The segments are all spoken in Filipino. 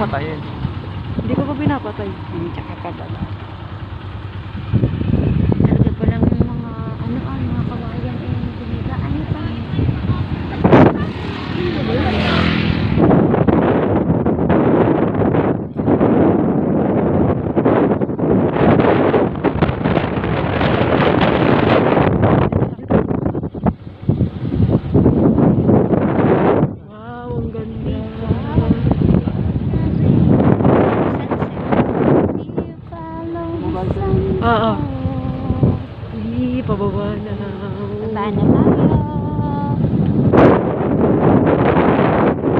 papatayin. Hindi ko pa pinapatay. Tsaka pababa. Talaga pa lang yung mga mga kawayan binigaan pa. Wow, ang ganda. Oo. Hindi, pababa na. Baba na tayo.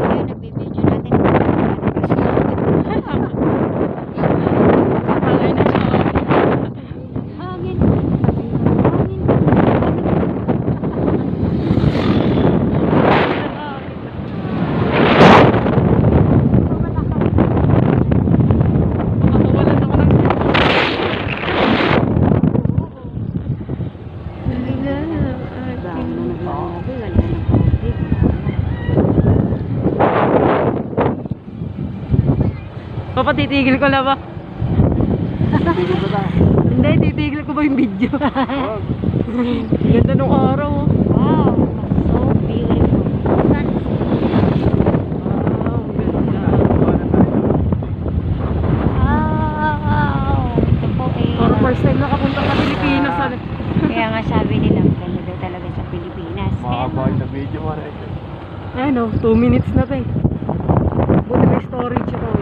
Kaya nagbibideo natin. Kapalay na siya. Hangin. Makakawalan ako ng Papa, titigil ko na ba? Tigil ko na. Hindi, titigil ko ba yung video? Huwag. Ganda nung araw. Oh. Wow, so beautiful. Wow, ganda. Wow, ito po Parang first time nakapunta sa Pilipinas. Ano? Kaya nga sabi nila, maganda daw talaga sa Pilipinas. Makabay na video mo na ito. Ano, 2 minutes na to eh. Buti may storage ako.